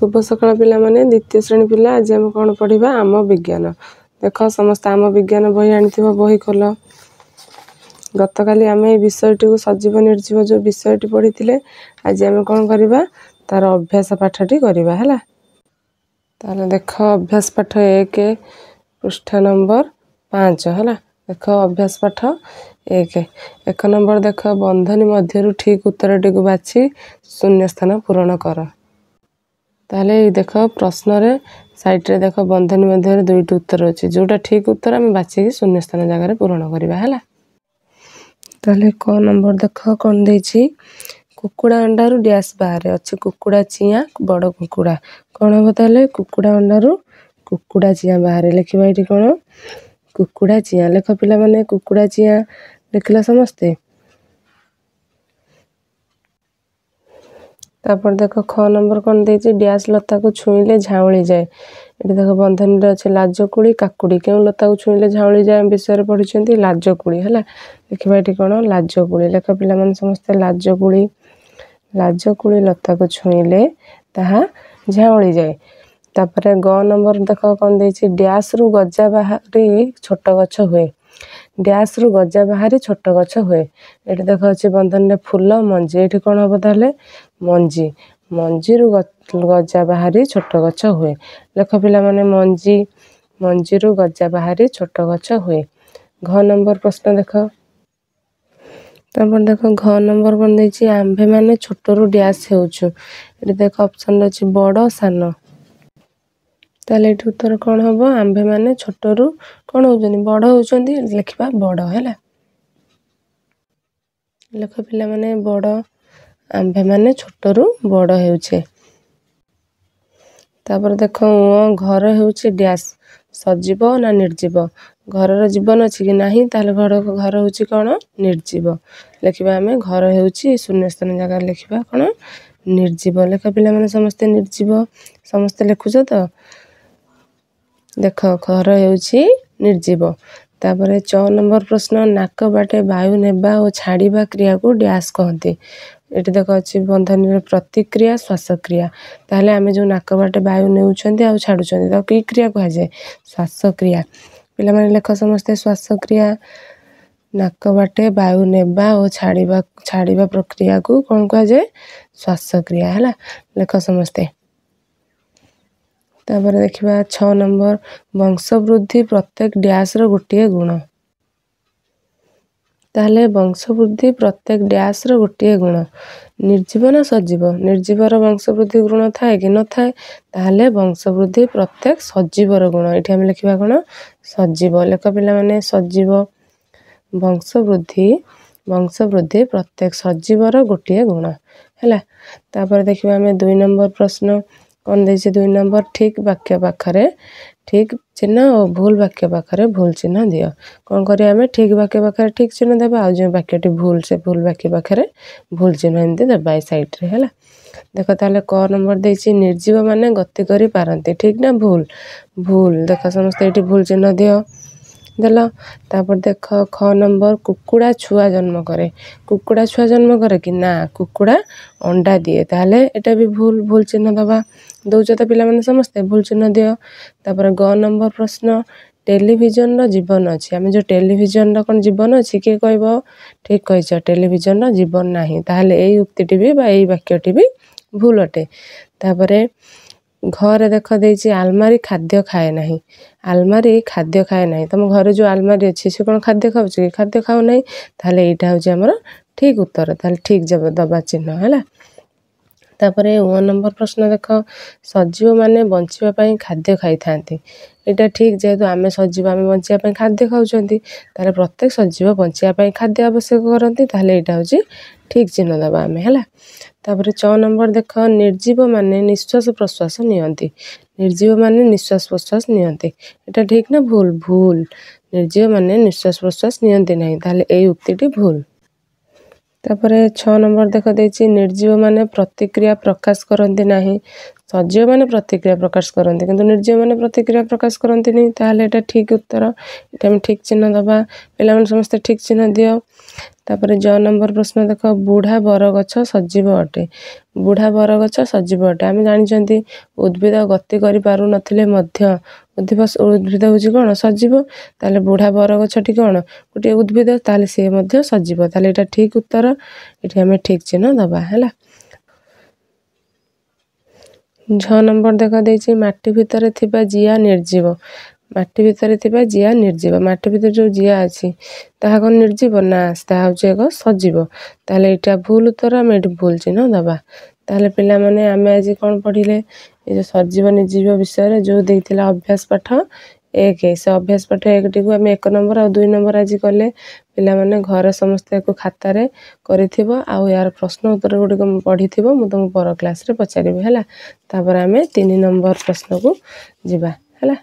शुभ सकाळ पिला माने द्वितीय श्रेणी पिला आज आम कौन पढ़ा आम विज्ञान। देख समस्त आम विज्ञान बही आनी बही खोल। गतकाली आम ये विषयटी को सजीव निर्जीव जो विषयटी पढ़ी थे आज आम कौन करवा तार अभ्यास पाठटी करवा है। ताले देख अभ्यास पाठ 1 पृष्ठा नंबर 5 है। देख अभ्यास पाठ 1 नंबर देख बंधनी मध्य ठीक उत्तरटी को बाछी शून्य स्थान पूरण कर। ताले देख प्रश्न रे साइड रे देख बंधनी मध्य दुईटी उत्तर अच्छी जोटा ठीक उत्तर आम बाछिकी शून्य स्थान जगह पूरण करवा है। ताले क नंबर देख कौन देछि कुकुड़ा अंडारू डैश बाहर अच्छे कुकुड़ा चिया बड़ कुकुड़ा कौन हम ताले कुकुड़ा अंडारू कुकुड़ा चिया बाहर लिखा ये कौन कुकुड़ा चिया लेख पिला माने कुकुड़ा चिया लिखला समस्ते। तापर देख ख नंबर कौन देछि डैश लता को छुईले झाउली जाए। ये देख बंधनी अच्छे लाजकुड़ी काकुड़ी क्यों लता को छुईले झाउली जाए विषय पढ़ी लाजकुड़ी है। लिखा ये कौन लाजकुड़ी लेख पिला माने समस्ते लाजकुड़ी लाजकुड़ी लता को छुईले ताहा झाउली जाए। तापर ग नंबर देख कौन देछि डैश रु गजा बाहरी छोट गछ हुए। डैश रु गजा बाहरी छोट गछ हुए। ये देख अच्छे बंधन फूल मंजी ये कौन हम ताले मंजी मंजी रु गजा बाहरी छोट गछ हुए। लेख पिला माने मंजी मंजी रु गजा बाहरी छोट गछ हुए। घ नंबर प्रश्न देख तापर देख घ नंबर कौन देछि आंभे माने छोट रु डैश हेउछु। ये देख ऑप्शन अछि बड़ सान ताले ये उत्तर कौन हम आंभे माने छोट रु कौन होउछन्ती बड़ होउछन्ती लिखबा बड़ है। लेख पिला माने बड़ आंभे माने छोट रु बड़ हेउछे। तापर देख घर हेउछे डैश सजीव ना निर्जीव घर जीवन अच्छी कि नहीं ताले घर होउछी कौन निर्जीव लिखबा आमे घर हेउछी शून्य स्थान जगह लिखबा कौन निर्जीव। लेख पिला माने समस्त निर्जीव समस्त लिखुछ तो देख घर हेउछी निर्जीव। तापर 6 नंबर प्रश्न नाक बाटे वायु नेबा और छाड़िबा क्रिया को डैश कहते। ये देख अच्छी बंधनी प्रतिक्रिया श्वासक्रिया ताहले आमे जो नाक बाटे वायु नेउछन्ती आ छाड़ुछन्ती तो की क्रिया कहा जाए श्वासक्रिया। पिला माने लेख समस्ते श्वासक्रिया नाक बाटे वायु नेबा और छाड़िबा प्रक्रिया को कौन कहा जाए श्वासक्रिया है। लेख समस्ते तापर देखिबा 6 नंबर वंश वृद्धि प्रत्येक डैश रो गोटे गुण। ताहले वंश वृद्धि प्रत्येक डैश रो गोटे गुण निर्जीव ना सजीव निर्जीव रो वंश वृद्धि गुण थाए कि न थाए ताहले वंश वृद्धि प्रत्येक सजीव रो गुण एठी हम लिखिबा कोन सजीव। लेख पिला माने सजीव वंश वृद्धि प्रत्येक सजीव रो गोटे गुण हैला। तापर देखिबा हमें 2 नंबर प्रश्न कौन देछि 2 नंबर ठीक वाक्य पाखरे ठीक चिन्ह और भूल वाक्य पाखरे भूल चिन्ह दियो। कौन करिया हमें ठीक वाक्य पाखरे ठीक चिन्ह देबा आ जो वाक्यटी भूल से भूल वाक्य पाखरे भूल चिन्ह एमती देबा ए साइड रे हैला। देख ताले क नंबर देछि निर्जीव माने गति करि पारंती ठीक ना भूल भूल देख समस्त एठी भूल चिन्ह दियो देला। तापर देख ख नंबर कुकुड़ा छुआ जन्म करे कुकुड़ा छुआ जन्म करे कि ना कुकुड़ा अंडा दिए ताहले एटा भी भूल भूल चिन्ह दबा दउछ तो पिला माने समस्ते भूल चिन्ह दियो। तापर ग नंबर प्रश्न टेलीविजन रो जीवन अछि आमे जो टेलीविजन रो कोन जीवन अछि के कहबो ठीक कहिछ टेलीविजन रो जीवन नाही ताहले एई उक्तिटी भी बा एई वाक्यटी भी भूल अटे। तापर घर देख देछि आलमारी खाद्य खाए नहीं आलमारी खाद्य खाए नहीं तुम घर जो आलमारी अच्छी से कौन खाद्य खाऊ खाद्य खाऊ नहीं ताहले एटा होछि हमर ठीक उत्तर ताहले ठीक जब दबा चिन्ह हैला। तापर 1 नंबर प्रश्न देख सजीव माने बंचिबा पई खाद्य खाई थांती एटा ठीक जेहेतु आमे सजीव आमे बंचिबा पई खाद्य खाउछंती ताहले प्रत्येक सजीव बंचिबा पई खाद्य आवश्यक करंती ताहले एटा होछि ठीक चिन्ह दबा आमे हैला। तापर 6 नंबर देख निर्जीव माने निश्वास प्रश्वास नियंती निर्जीव माने निश्वास प्रश्वास नियंती एटा ठीक ना भूल भूल निर्जीव माने निश्वास प्रश्वास नियंती नहीं ताहले एई उक्तिटी भूल। तापर 6 नंबर देख देछि निर्जीव माने प्रतिक्रिया प्रकाश करंती नहीं ସଜୀବ ମାନେ ପ୍ରତିକ୍ରିୟା ପ୍ରକାଶ କରନ୍ତି କିନ୍ତୁ ନିର୍ଜୀବ ମାନେ ପ୍ରତିକ୍ରିୟା ପ୍ରକାଶ କରନ୍ତିନି। ତାହେଲେ ଏଇଟା ଠିକ୍ ଉତ୍ତର। ଏଇଟା ଆମେ ଠିକ୍ ଚିହ୍ନ ଦେବା। ପିଲାମାନେ ସମସ୍ତେ ଠିକ୍ ଚିହ୍ନ ଦିଅ। ତାପରେ ଜ ନମ୍ବର ପ୍ରଶ୍ନ ଦେଖ, ବୁଢ଼ା ବରଗଛ ସଜୀବ ଅଟେ। ବୁଢ଼ା ବରଗଛ ସଜୀବ ଅଟେ। ଆମେ ଜାଣିଛନ୍ତି ଉଦ୍ଭିଦ ଗତି କରିପାରୁନଥିଲେ ମଧ୍ୟ ଉଦ୍ଭିଦ ହେଉଛି କ'ଣ ସଜୀବ। ତାହେଲେ ବୁଢ଼ା ବରଗଛଟି କ'ଣ ଗୋଟିଏ ଉଦ୍ଭିଦ, ତାହେଲେ ସିଏ ମଧ୍ୟ ସଜୀବ। ତାହେଲେ ଏଇଟା ଠିକ୍ ଉତ୍ତର। ଏଠି ଆମେ ଠିକ୍ ଚିହ୍ନ ଦେବା ହେଲା। ଝ ନମ୍ବର ଦେଖ ଦେଇଛି, ମାଟି ଭିତରେ ଥିବା ଜିଆ ନିର୍ଜୀବ। ମାଟି ଭିତରେ ଥିବା ଜିଆ ନିର୍ଜୀବ। ମାଟି ଭିତରେ ଯେଉଁ ଜିଆ ଅଛି ତାହା କ'ଣ ନିର୍ଜୀବ? ନା, ତାହା ହେଉଛି ଏକ ସଜୀବ। ତାହେଲେ ଏଇଟା ଭୁଲ ଉତ୍ତର। ଆମେ ଏଠି ଭୁଲ ଚିହ୍ନ ଦେବା। ତାହେଲେ ପିଲାମାନେ ଆମେ ଆଜି କ'ଣ ପଢ଼ିଲେ? ଏ ଯେଉଁ ସଜୀବ ନିର୍ଜୀବ ବିଷୟରେ ଯେଉଁ ଦେଇଥିଲା ଅଭ୍ୟାସ ପାଠ 1, ସେ ଅଭ୍ୟାସ ପାଠ 1ଟିକୁ ଆମେ 1 ନମ୍ବର ଆଉ 2 ନମ୍ବର ଆଜି କଲେ। ପିଲାମାନେ ଘରେ ସମସ୍ତେ ୟାକୁ ଖାତାରେ କରିଥିବ ଆଉ ୟାର ପ୍ରଶ୍ନ ଉତ୍ତର ଗୁଡ଼ିକ ପଢ଼ିଥିବ। ମୁଁ ତୁମକୁ ପର କ୍ଲାସ୍ରେ ପଚାରିବି ହେଲା। ତାପରେ ଆମେ 3 ନମ୍ବର ପ୍ରଶ୍ନକୁ ଯିବା ହେଲା।